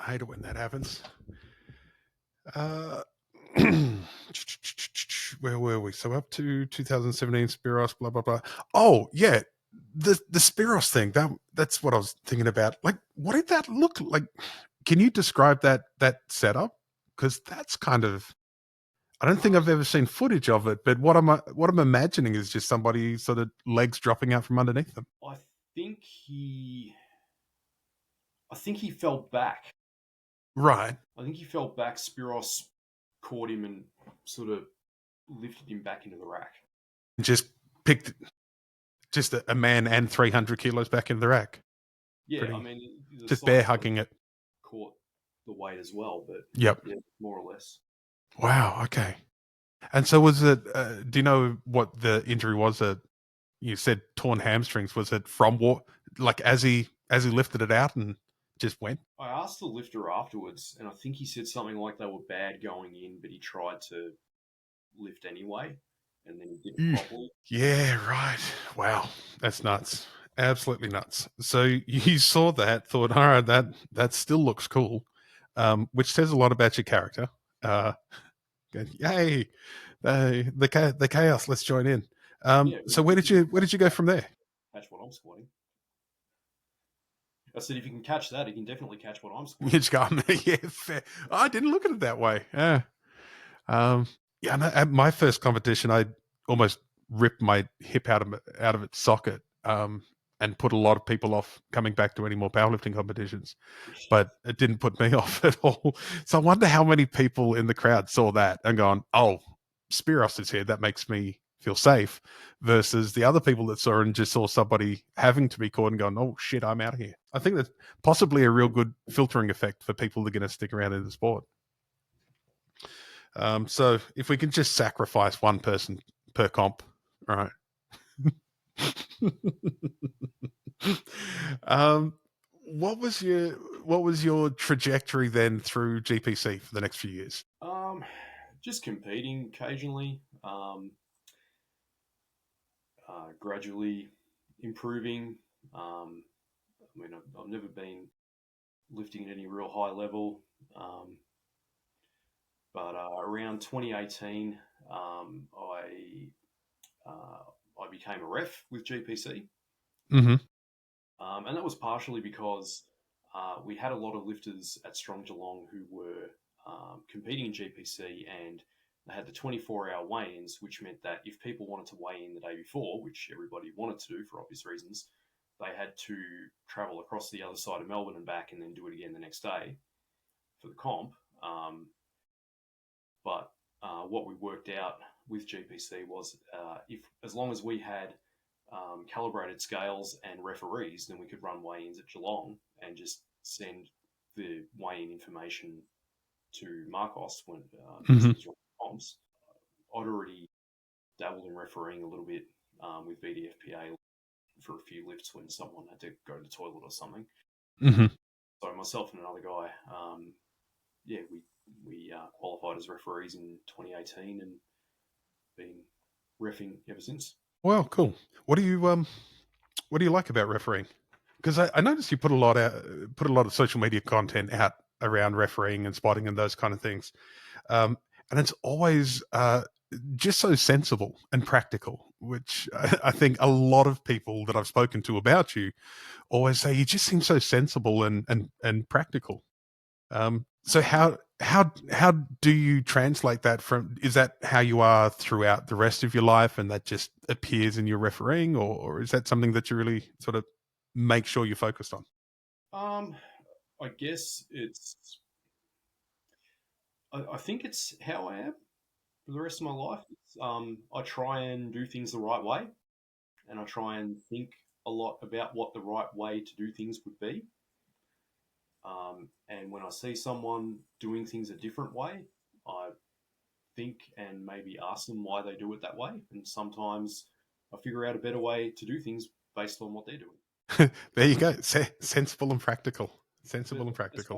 I hate it when that happens. Uh, where were we? So up to 2017, Spiros, blah blah blah. Oh yeah, the Spiros thing. That's what I was thinking about. Like, what did that look like? Can you describe that setup? Because that's kind of. I don't think I've ever seen footage of it, but what I'm imagining is just somebody sort of legs dropping out from underneath them. I think he, I think he fell back. Right. I think he fell back. Spiros caught him and sort of lifted him back into the rack. Just picked just a man and 300 kilos back in the rack. Yeah, I Pretty, mean the just bear size of hugging it. caught the weight as well, but Yep. yeah, more or less. Wow. Okay. And so was it? Do you know what the injury was? You said torn hamstrings. Was it from what? Like as he lifted it out and just went? I asked the lifter afterwards, and I think he said something like they were bad going in, but he tried to lift anyway, and then he didn't Mm. properly. Yeah. Right. Wow. That's nuts. Absolutely nuts. So you saw that, thought, all right, that still looks cool, which says a lot about your character. Uh, Yay, the chaos. Let's join in. Yeah, So if you can where did you go from there? catch what I'm squatting. I said if you can catch that, you can definitely catch what I'm You squatting. just go, yeah, fair. I didn't look at it that way. Yeah, um, yeah. No, at my first competition, I almost ripped my hip out of its socket, and put a lot of people off coming back to any more powerlifting competitions. But it didn't put me off at all. So I wonder how many people in the crowd saw that and gone, "Oh, Spiros is here. That makes me feel safe," versus the other people that saw it and just saw somebody having to be caught and going, "Oh shit, I'm out of here." I think that's possibly a real good filtering effect for people that are going to stick around in the sport. So if we can just sacrifice one person per comp, all right. um, what was your trajectory then through GPC for the next few years? Um, just competing occasionally, gradually improving. I mean, I've never been lifting at any real high level, um, but around 2018, I became a ref with GPC, Mm-hmm. and that was partially because we had a lot of lifters at Strong Geelong who were competing in GPC, and they had the 24-hour weigh-ins, which meant that if people wanted to weigh in the day before, which everybody wanted to do for obvious reasons, they had to travel across the other side of Melbourne and back, and then do it again the next day for the comp. Um, but what we worked out with GPC was if as long as we had calibrated scales and referees, then we could run weigh-ins at Geelong and just send the weigh-in information to Marcos when because Mm-hmm. he was running comps. I'd already dabbled in refereeing a little bit with BDFPA for a few lifts when someone had to go to the toilet or something. Mm-hmm. So myself and another guy, yeah, we qualified as referees in 2018 and been refing ever since. Well, cool. What do you like about refereeing? Because I noticed you put a lot of social media content out around refereeing and spotting and those kind of things, and it's always just so sensible and practical. Which I think a lot of people that I've spoken to about you always say you just seem so sensible and practical. So how do you translate that from? Is that how you are throughout the rest of your life, and that just appears in your refereeing, or is that something that you really sort of make sure you're focused on? Um, I guess I think it's how I am for the rest of my life. I try and do things the right way, and I try and think a lot about what the right way to do things would be. And when I see someone doing things a different way, I think and maybe ask them why they do it that way. And sometimes I figure out a better way to do things based on what they're doing. There you go. Sensible and practical. But Sensible and as far practical.